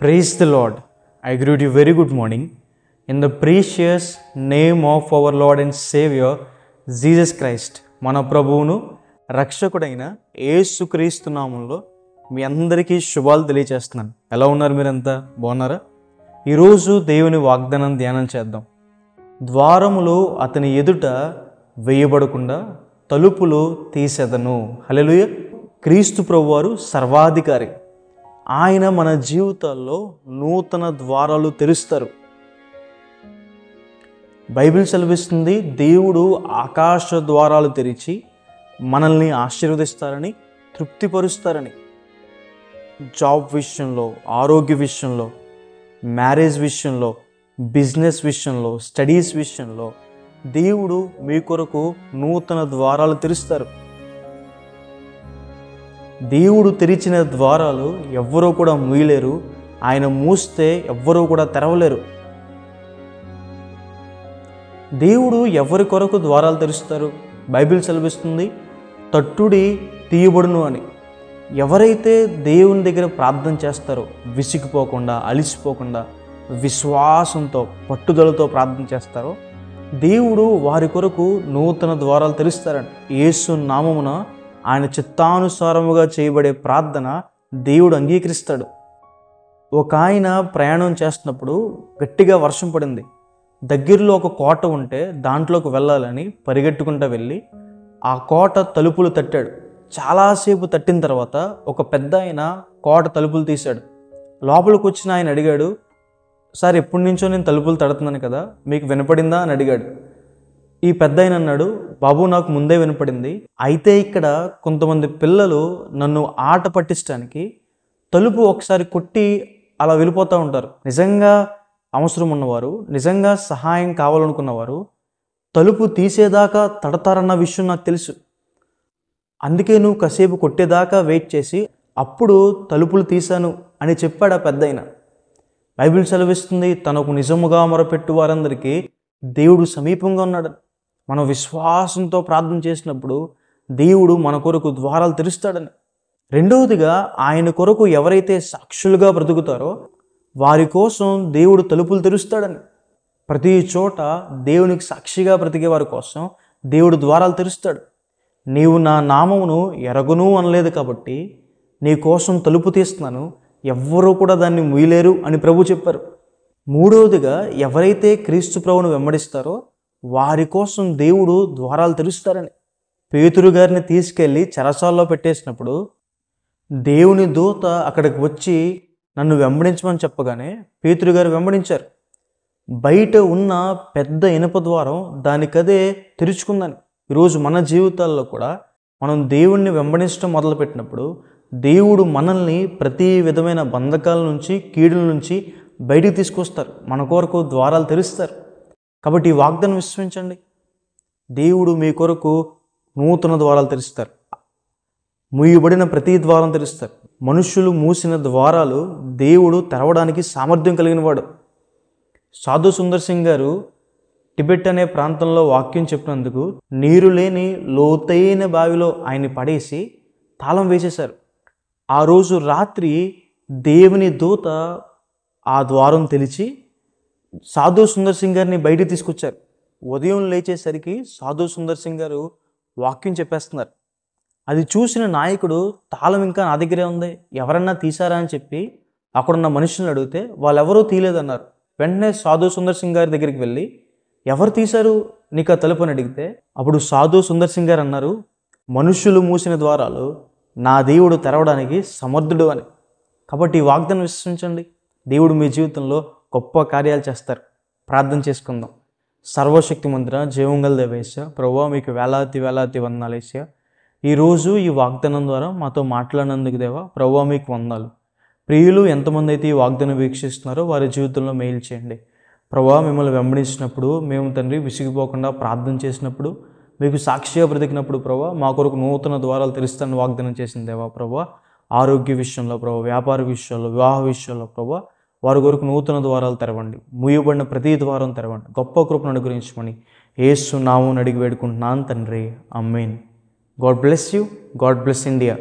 Praise the Lord. I greet you very good morning. In the precious name of our Lord and Savior, Jesus Christ, మన ప్రభువును రక్షకుడైన యేసుక్రీస్తు నామములో మీ అందరికీ శుభాలు తెలియజేస్తున్నాను. ఎలా ఉన్నారు మీరంతా? బాగున్నారా? ఈరోజు దేవుని వాగ్దానం ధ్యానం చేద్దాం. ద్వారములు అతని ఎదుట వేయబడకుండా తలుపులు తీసెదను. హల్లెలూయా. క్రీస్తు ప్రభువారు సర్వాధికారి. ఆయన మన జీవితాల్లో నూతన ద్వారాలు తెరుస్తారు. బైబిల్ సెలవిస్తుంది, దేవుడు ఆకాశ ద్వారాలు తెరిచి మనల్ని ఆశీర్వదిస్తారని, తృప్తిపరుస్తారని. జాబ్ విషయంలో, ఆరోగ్య విషయంలో, మ్యారేజ్ విషయంలో, బిజినెస్ విషయంలో, స్టడీస్ విషయంలో దేవుడు మీ కొరకు నూతన ద్వారాలు తెరుస్తారు. దేవుడు తెరిచిన ద్వారాలు ఎవ్వరూ కూడా మూయలేరు. ఆయన మూస్తే ఎవ్వరూ కూడా తెరవలేరు. దేవుడు ఎవరి కొరకు ద్వారాలు తెరుస్తారు? బైబిల్ సెలవిస్తుంది, తట్టుడి తీయబడును అని. ఎవరైతే దేవుని దగ్గర ప్రార్థన చేస్తారో, విసిగిపోకుండా, అలిసిపోకుండా, విశ్వాసంతో, పట్టుదలతో ప్రార్థన చేస్తారో, దేవుడు వారి కొరకు నూతన ద్వారాలు తెరుస్తారంట. యేసు నామమున ఆయన చిత్తానుసారముగా చేయబడే ప్రార్థన దేవుడు అంగీకరిస్తాడు. ఒక ఆయన ప్రయాణం చేస్తున్నప్పుడు గట్టిగా వర్షం పడింది. దగ్గరలో ఒక కోట ఉంటే దాంట్లోకి వెళ్ళాలని పరిగెట్టుకుంటూ వెళ్ళి ఆ కోట తలుపులు తట్టాడు. చాలాసేపు తట్టిన తర్వాత ఒక పెద్ద ఆయన కోట తలుపులు తీశాడు. లోపలికి వచ్చిన ఆయన అడిగాడు, సార్ ఎప్పటి నుంచో నేను తలుపులు తడుతున్నాను కదా, మీకు వినపడిందా అని అడిగాడు. ఈ పెద్ద ఆయన అన్నాడు, బాబు నాకు ముందే వినపడింది, అయితే ఇక్కడ కొంతమంది పిల్లలు నన్ను ఆట పట్టించడానికి తలుపు ఒకసారి కొట్టి అలా వెళ్ళిపోతూ ఉంటారు. నిజంగా అవసరం ఉన్నవారు, నిజంగా సహాయం కావాలనుకున్నవారు తలుపు తీసేదాకా తడతారన్న విషయం నాకు తెలుసు. అందుకే నువ్వు కాసేపు కొట్టేదాకా వెయిట్ చేసి అప్పుడు తలుపులు తీశాను అని చెప్పాడు ఆ పెద్ద ఆయన. బైబిల్ సెలవిస్తుంది, తనకు నిజముగా మొరపెట్టు వారందరికీ దేవుడు సమీపంగా ఉన్నాడు. మనం విశ్వాసంతో ప్రార్థన చేసినప్పుడు దేవుడు మన కొరకు ద్వారాలు తెరుస్తాడని. రెండవదిగా, ఆయన కొరకు ఎవరైతే సాక్షులుగా బ్రతుకుతారో వారి కోసం దేవుడు తలుపులు తెరుస్తాడని. ప్రతి చోట దేవునికి సాక్షిగా బ్రతికే వారి కోసం దేవుడు ద్వారాలు తెరుస్తాడు. నీవు నా నామమును ఎరగను అనలేదు కాబట్టి నీ కోసం తలుపు తీస్తున్నాను, ఎవ్వరూ కూడా దాన్ని మూయలేరు అని ప్రభు చెప్పారు. మూడవదిగా, ఎవరైతే క్రీస్తు ప్రభువును వెంబడిస్తారో వారి కోసం దేవుడు ద్వారాలు తెరుస్తారని. పేతురు గారిని తీసుకెళ్ళి చెరసాల్లో పెట్టేసినప్పుడు దేవుని దూత అక్కడికి వచ్చి నన్ను వెంబడించమని చెప్పగానే పేతురు గారు వెంబడించారు. బయట ఉన్న పెద్ద ఇనుప ద్వారం దానికదే తెరుచుకుందని. ఈరోజు మన జీవితాల్లో కూడా మనం దేవుణ్ణి వెంబడించడం మొదలుపెట్టినప్పుడు దేవుడు మనల్ని ప్రతి విధమైన బంధకాల నుంచి, కీడుల నుంచి బయటికి తీసుకొస్తారు. మన కొరకు ద్వారాలు తెరుస్తారు. కాబట్టి ఈ వాగ్దానం విశ్వసించండి. దేవుడు మీ కొరకు నూతన ద్వారాలు తెరుస్తారు. మూయబడిన ప్రతి ద్వారం తెరుస్తారు. మనుషులు మూసిన ద్వారాలు దేవుడు తెరవడానికి సామర్థ్యం కలిగిన వాడు. సాధు సుందర్ సింగ్ గారు టిబెట్ అనే ప్రాంతంలో వాక్యం చెప్పినందుకు నీరు లేని లోతైన బావిలో ఆయన్ని పడేసి తాళం వేసేశారు. ఆ రోజు రాత్రి దేవుని దూత ఆ ద్వారం తెరిచి సాధు సుందర్ సింగ్ గారిని బయటికి తీసుకొచ్చారు. ఉదయం లేచేసరికి సాధు సుందర్ సింగ్ గారు వాక్యం చెప్పేస్తున్నారు. అది చూసిన నాయకుడు, తాళం ఇంకా నా దగ్గరే ఉంది, ఎవరన్నా తీశారా అని చెప్పి అక్కడున్న మనుషులను అడిగితే వాళ్ళెవరూ తీయలేదన్నారు. వెంటనే సాధు సుందర్ సింగ్ గారి దగ్గరికి వెళ్ళి, ఎవరు తీశారు నీకు ఆ తలుపు అని అడిగితే అప్పుడు సాధు సుందర్ సింగ్ గారు అన్నారు, మనుషులు మూసిన ద్వారాలు నా దేవుడు తెరవడానికి సమర్థుడు అని. కాబట్టి ఈ వాగ్దానం విశ్వసించండి. దేవుడు మీ జీవితంలో గొప్ప కార్యాలు చేస్తారు. ప్రార్థన చేసుకుందాం. సర్వశక్తి మంత్ర జీవంగల దేవేశ ప్రభువా, మీకు వేలాది వేలాది వందనాలు వేసా. ఈరోజు ఈ వాగ్దానం ద్వారా మాతో మాట్లాడినందుకు దేవా ప్రభువా మీకు వందనాలు. ప్రియులు ఎంతమంది అయితే ఈ వాగ్దానం వీక్షిస్తున్నారో వారి జీవితంలో మేలు చేయండి. ప్రభువా, మిమ్మల్ని వెంబడించినప్పుడు మేము తండ్రి విసిగిపోకుండా ప్రార్థన చేసినప్పుడు, మీకు సాక్షిగా బ్రతికినప్పుడు ప్రభువా మా కొరకు నూతన ద్వారాలు తెరుస్తానని వాగ్దానం చేసింది దేవా ప్రభువా. ఆరోగ్య విషయంలో ప్రభువా, వ్యాపార విషయంలో, వివాహ విషయంలో ప్రభువా వారి కొరకు నూతన ద్వారాలు తెరవండి. మూయబడిన ప్రతి ద్వారం తెరవండి. గొప్ప కృపను అనుగ్రహించమని యేసు నామమున అడిగి వేడుకుంటున్నాను తండ్రి. Amen. God bless you. God bless India.